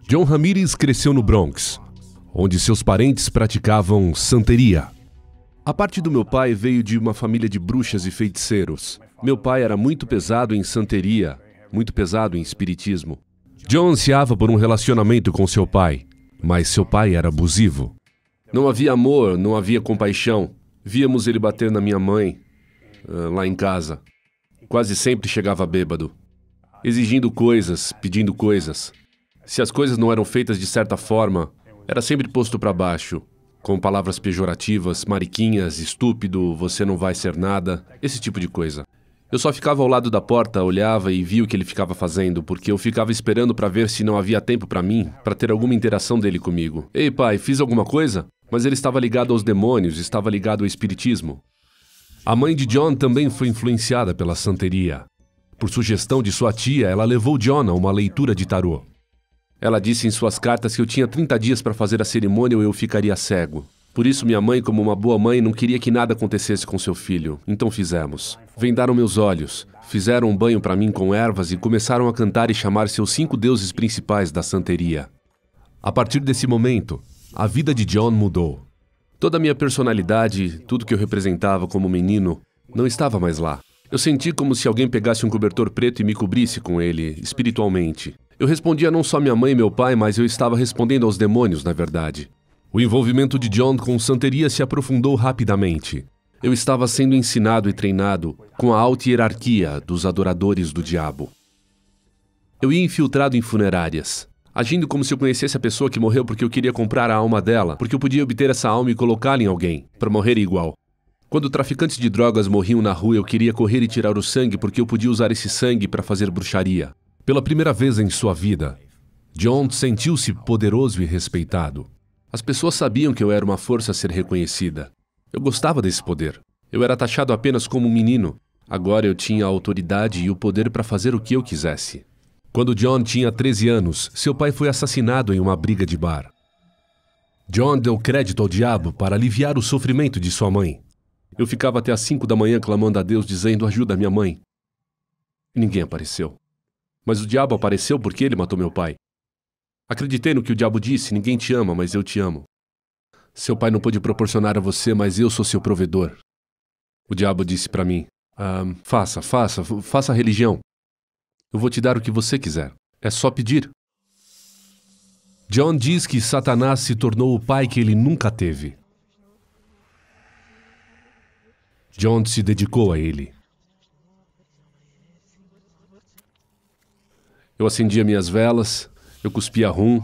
John Ramirez cresceu no Bronx, onde seus parentes praticavam santeria. A parte do meu pai veio de uma família de bruxas e feiticeiros. Meu pai era muito pesado em santeria, muito pesado em espiritismo. John ansiava por um relacionamento com seu pai, mas seu pai era abusivo. Não havia amor, não havia compaixão. Víamos ele bater na minha mãe, lá em casa. Quase sempre chegava bêbado, exigindo coisas, pedindo coisas. Se as coisas não eram feitas de certa forma, era sempre posto para baixo, com palavras pejorativas, mariquinhas, estúpido, você não vai ser nada, esse tipo de coisa. Eu só ficava ao lado da porta, olhava e via o que ele ficava fazendo, porque eu ficava esperando para ver se não havia tempo para mim, para ter alguma interação dele comigo. Ei, pai, fiz alguma coisa? Mas ele estava ligado aos demônios, estava ligado ao espiritismo. A mãe de John também foi influenciada pela santeria. Por sugestão de sua tia, ela levou John a uma leitura de tarô. Ela disse em suas cartas que eu tinha 30 dias para fazer a cerimônia ou eu ficaria cego. Por isso, minha mãe, como uma boa mãe, não queria que nada acontecesse com seu filho. Então fizemos. Vendaram meus olhos, fizeram um banho para mim com ervas e começaram a cantar e chamar seus 5 deuses principais da santeria. A partir desse momento, a vida de John mudou. Toda a minha personalidade, tudo que eu representava como menino, não estava mais lá. Eu senti como se alguém pegasse um cobertor preto e me cobrisse com ele, espiritualmente. Eu respondia não só minha mãe e meu pai, mas eu estava respondendo aos demônios, na verdade. O envolvimento de John com santeria se aprofundou rapidamente. Eu estava sendo ensinado e treinado com a alta hierarquia dos adoradores do diabo. Eu ia infiltrado em funerárias, agindo como se eu conhecesse a pessoa que morreu porque eu queria comprar a alma dela, porque eu podia obter essa alma e colocá-la em alguém, para morrer igual. Quando traficantes de drogas morriam na rua, eu queria correr e tirar o sangue porque eu podia usar esse sangue para fazer bruxaria. Pela primeira vez em sua vida, John sentiu-se poderoso e respeitado. As pessoas sabiam que eu era uma força a ser reconhecida. Eu gostava desse poder. Eu era taxado apenas como um menino. Agora eu tinha a autoridade e o poder para fazer o que eu quisesse. Quando John tinha 13 anos, seu pai foi assassinado em uma briga de bar. John deu crédito ao diabo para aliviar o sofrimento de sua mãe. Eu ficava até às 5 da manhã clamando a Deus, dizendo, ajuda minha mãe. E ninguém apareceu. Mas o diabo apareceu porque ele matou meu pai. Acreditei no que o diabo disse, ninguém te ama, mas eu te amo. Seu pai não pôde proporcionar a você, mas eu sou seu provedor. O diabo disse para mim, faça a religião. Eu vou te dar o que você quiser. É só pedir. John diz que Satanás se tornou o pai que ele nunca teve. John se dedicou a ele. Eu acendia minhas velas, eu cuspia rum.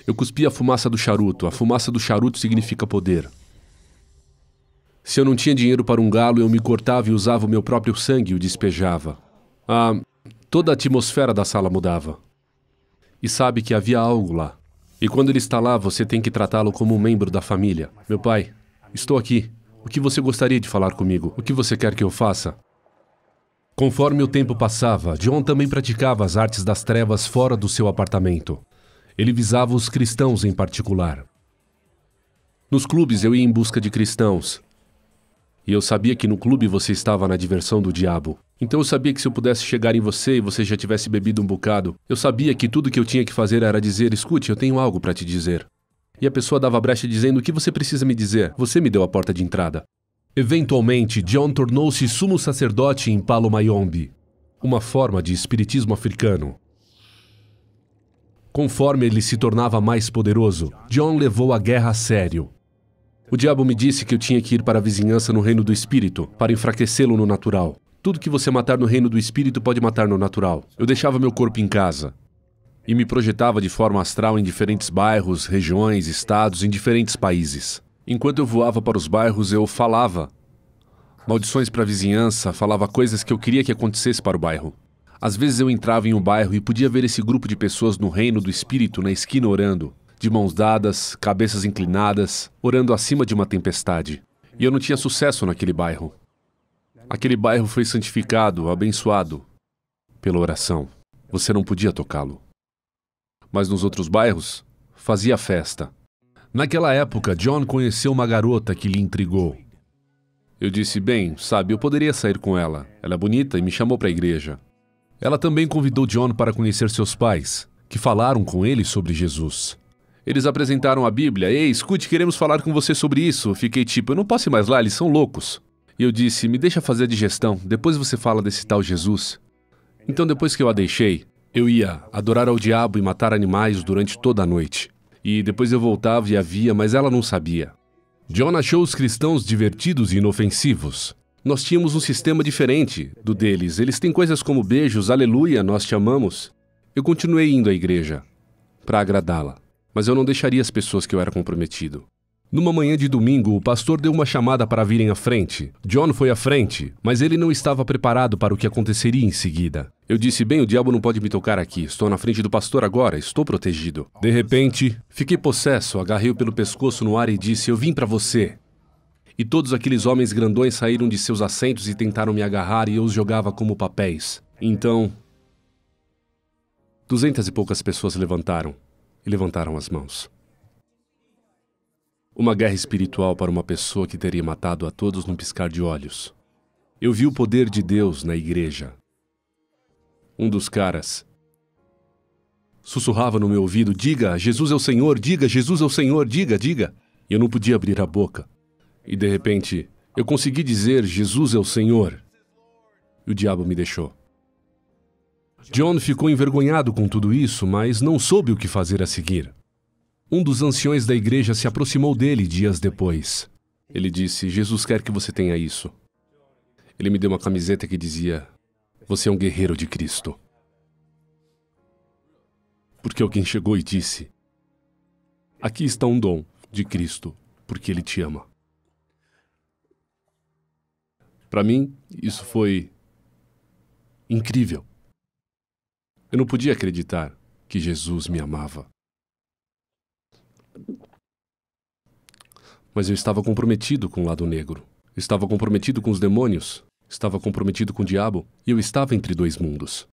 Eu cuspia a fumaça do charuto. A fumaça do charuto significa poder. Se eu não tinha dinheiro para um galo, eu me cortava e usava o meu próprio sangue e o despejava. Toda a atmosfera da sala mudava. E sabe que havia algo lá. E quando ele está lá, você tem que tratá-lo como um membro da família. Meu pai, estou aqui. O que você gostaria de falar comigo? O que você quer que eu faça? Conforme o tempo passava, John também praticava as artes das trevas fora do seu apartamento. Ele visava os cristãos em particular. Nos clubes eu ia em busca de cristãos. E eu sabia que no clube você estava na diversão do diabo. Então eu sabia que se eu pudesse chegar em você e você já tivesse bebido um bocado, eu sabia que tudo que eu tinha que fazer era dizer, escute, eu tenho algo para te dizer. E a pessoa dava brecha dizendo, o que você precisa me dizer? Você me deu a porta de entrada. Eventualmente, John tornou-se sumo sacerdote em Palo Mayombe, uma forma de espiritismo africano. Conforme ele se tornava mais poderoso, John levou a guerra a sério. O diabo me disse que eu tinha que ir para a vizinhança no reino do espírito, para enfraquecê-lo no natural. Tudo que você matar no reino do espírito pode matar no natural. Eu deixava meu corpo em casa e me projetava de forma astral em diferentes bairros, regiões, estados, em diferentes países. Enquanto eu voava para os bairros, eu falava maldições para a vizinhança, falava coisas que eu queria que acontecesse para o bairro. Às vezes eu entrava em um bairro e podia ver esse grupo de pessoas no reino do espírito na esquina orando, de mãos dadas, cabeças inclinadas, orando acima de uma tempestade. E eu não tinha sucesso naquele bairro. Aquele bairro foi santificado, abençoado pela oração. Você não podia tocá-lo. Mas nos outros bairros, fazia festa. Naquela época, John conheceu uma garota que lhe intrigou. Eu disse, bem, sabe, eu poderia sair com ela. Ela é bonita e me chamou para a igreja. Ela também convidou John para conhecer seus pais, que falaram com ele sobre Jesus. Eles apresentaram a Bíblia. Ei, escute, queremos falar com você sobre isso. Fiquei tipo, eu não posso ir mais lá, eles são loucos. E eu disse, me deixa fazer a digestão, depois você fala desse tal Jesus. Então depois que eu a deixei, eu ia adorar ao diabo e matar animais durante toda a noite. E depois eu voltava e a via, mas ela não sabia. John achou os cristãos divertidos e inofensivos. Nós tínhamos um sistema diferente do deles. Eles têm coisas como beijos, aleluia, nós te amamos. Eu continuei indo à igreja para agradá-la, mas eu não deixaria as pessoas que eu era comprometido. Numa manhã de domingo, o pastor deu uma chamada para virem à frente. John foi à frente, mas ele não estava preparado para o que aconteceria em seguida. Eu disse, bem, o diabo não pode me tocar aqui. Estou na frente do pastor agora, estou protegido. De repente, fiquei possesso, agarrei-o pelo pescoço no ar e disse, eu vim para você. E todos aqueles homens grandões saíram de seus assentos e tentaram me agarrar e eu os jogava como papéis. Então, 200 e poucas pessoas levantaram as mãos. Uma guerra espiritual para uma pessoa que teria matado a todos num piscar de olhos. Eu vi o poder de Deus na igreja. Um dos caras sussurrava no meu ouvido, diga, Jesus é o Senhor, diga, Jesus é o Senhor, diga, diga. E eu não podia abrir a boca. E de repente, eu consegui dizer, Jesus é o Senhor. E o diabo me deixou. John ficou envergonhado com tudo isso, mas não soube o que fazer a seguir. Um dos anciões da igreja se aproximou dele dias depois. Ele disse, Jesus quer que você tenha isso. Ele me deu uma camiseta que dizia, você é um guerreiro de Cristo. Porque alguém chegou e disse, aqui está um dom de Cristo, porque Ele te ama. Para mim, isso foi incrível. Eu não podia acreditar que Jesus me amava. Mas eu estava comprometido com o lado negro. Eu estava comprometido com os demônios. Estava comprometido com o diabo. E eu estava entre dois mundos.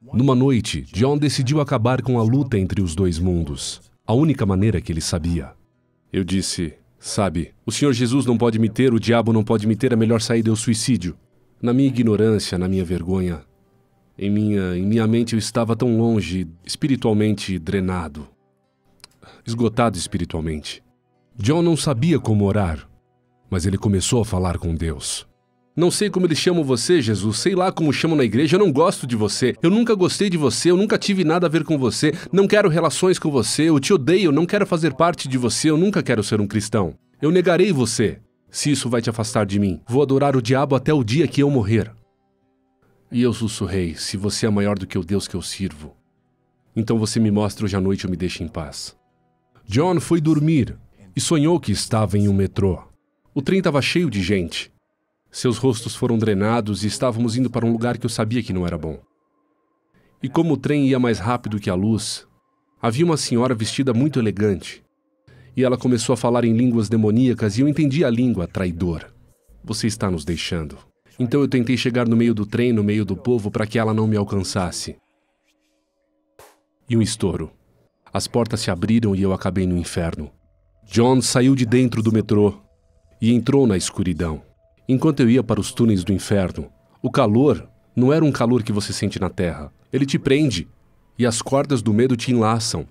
Numa noite, John decidiu acabar com a luta entre os dois mundos. A única maneira que ele sabia. Eu disse, sabe, o Senhor Jesus não pode me ter, o diabo não pode me ter, a melhor saída é o suicídio. Na minha ignorância, na minha vergonha, em minha mente eu estava tão longe, espiritualmente drenado. Esgotado espiritualmente. John não sabia como orar, mas ele começou a falar com Deus. Não sei como eles chamam você, Jesus, sei lá como chamam na igreja, eu não gosto de você, eu nunca gostei de você, eu nunca tive nada a ver com você, não quero relações com você, eu te odeio, eu não quero fazer parte de você, eu nunca quero ser um cristão. Eu negarei você, se isso vai te afastar de mim. Vou adorar o diabo até o dia que eu morrer. E eu sussurrei, se você é maior do que o Deus que eu sirvo, então você me mostra hoje à noite ou me deixa em paz. John foi dormir e sonhou que estava em um metrô. O trem estava cheio de gente. Seus rostos foram drenados e estávamos indo para um lugar que eu sabia que não era bom. E como o trem ia mais rápido que a luz, havia uma senhora vestida muito elegante. E ela começou a falar em línguas demoníacas e eu entendi a língua, traidor. Você está nos deixando. Então eu tentei chegar no meio do trem, no meio do povo, para que ela não me alcançasse. E um estouro. As portas se abriram e eu acabei no inferno. John saiu de dentro do metrô e entrou na escuridão. Enquanto eu ia para os túneis do inferno, o calor não era um calor que você sente na terra. Ele te prende e as cordas do medo te enlaçam.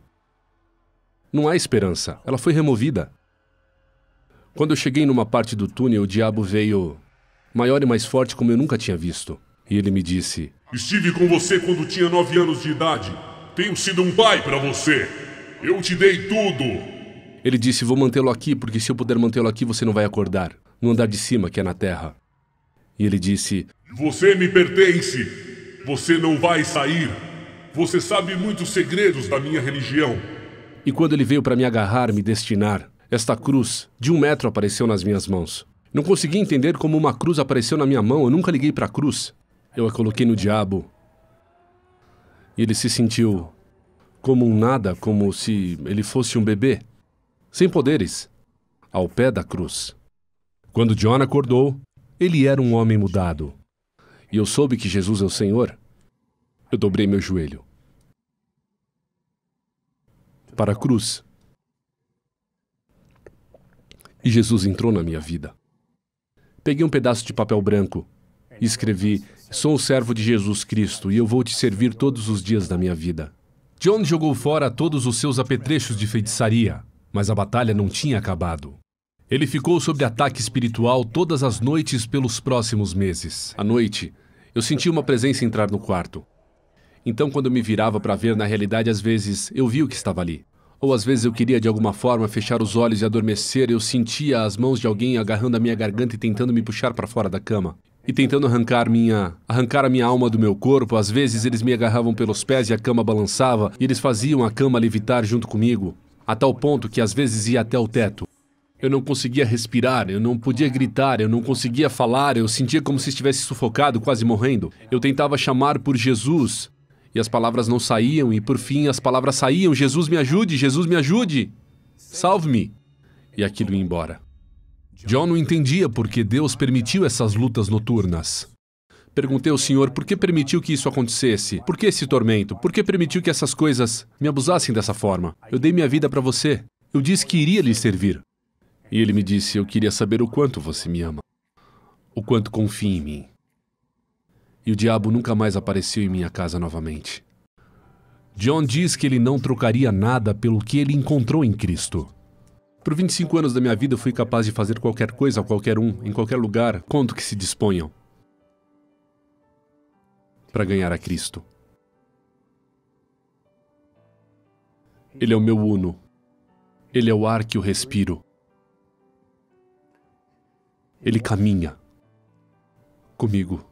Não há esperança, ela foi removida. Quando eu cheguei numa parte do túnel, o diabo veio maior e mais forte como eu nunca tinha visto. E ele me disse, estive com você quando tinha 9 anos de idade. Tenho sido um pai para você. Eu te dei tudo. Ele disse, vou mantê-lo aqui, porque se eu puder mantê-lo aqui, você não vai acordar. No andar de cima, que é na terra. E ele disse, você me pertence. Você não vai sair. Você sabe muitos segredos da minha religião. E quando ele veio para me agarrar, me destinar, esta cruz de 1 metro apareceu nas minhas mãos. Não consegui entender como uma cruz apareceu na minha mão, eu nunca liguei para a cruz. Eu a coloquei no diabo. E ele se sentiu como um nada, como se ele fosse um bebê, sem poderes, ao pé da cruz. Quando John acordou, ele era um homem mudado. E eu soube que Jesus é o Senhor. Eu dobrei meu joelho para a cruz. E Jesus entrou na minha vida. Peguei um pedaço de papel branco e escrevi, sou um servo de Jesus Cristo e eu vou te servir todos os dias da minha vida. John jogou fora todos os seus apetrechos de feitiçaria, mas a batalha não tinha acabado. Ele ficou sob ataque espiritual todas as noites pelos próximos meses. À noite, eu sentia uma presença entrar no quarto. Então, quando eu me virava para ver, na realidade, às vezes, eu vi o que estava ali. Ou às vezes eu queria, de alguma forma, fechar os olhos e adormecer. Eu sentia as mãos de alguém agarrando a minha garganta e tentando me puxar para fora da cama. E tentando arrancar a minha alma do meu corpo. Às vezes eles me agarravam pelos pés e a cama balançava. E eles faziam a cama levitar junto comigo. A tal ponto que às vezes ia até o teto. Eu não conseguia respirar, eu não podia gritar, eu não conseguia falar. Eu sentia como se estivesse sufocado, quase morrendo. Eu tentava chamar por Jesus. E as palavras não saíam, e por fim as palavras saíam. Jesus me ajude, Jesus me ajude. Salve-me. E aquilo ia embora. John não entendia por que Deus permitiu essas lutas noturnas. Perguntei ao Senhor por que permitiu que isso acontecesse. Por que esse tormento? Por que permitiu que essas coisas me abusassem dessa forma? Eu dei minha vida para você. Eu disse que iria lhe servir. E ele me disse, eu queria saber o quanto você me ama. O quanto confia em mim. E o diabo nunca mais apareceu em minha casa novamente. John diz que ele não trocaria nada pelo que ele encontrou em Cristo. Por 25 anos da minha vida, eu fui capaz de fazer qualquer coisa a qualquer um, em qualquer lugar, quanto que se disponham, para ganhar a Cristo. Ele é o meu uno. Ele é o ar que eu respiro. Ele caminha comigo.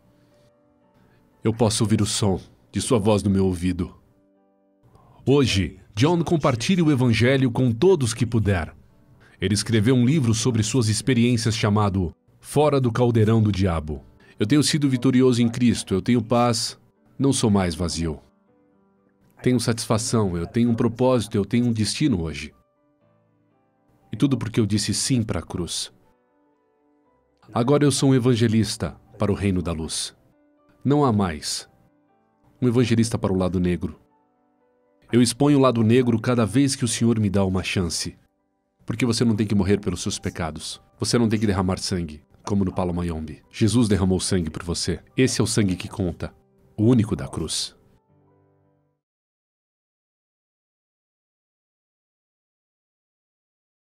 Eu posso ouvir o som de sua voz no meu ouvido. Hoje, John compartilha o Evangelho com todos que puder. Ele escreveu um livro sobre suas experiências chamado Fora do Caldeirão do Diabo. Eu tenho sido vitorioso em Cristo, eu tenho paz, não sou mais vazio. Tenho satisfação, eu tenho um propósito, eu tenho um destino hoje. E tudo porque eu disse sim para a cruz. Agora eu sou um evangelista para o reino da luz. Não há mais um evangelista para o lado negro. Eu exponho o lado negro cada vez que o Senhor me dá uma chance. Porque você não tem que morrer pelos seus pecados. Você não tem que derramar sangue, como no Palo Mayombe. Jesus derramou sangue por você. Esse é o sangue que conta, o único da cruz.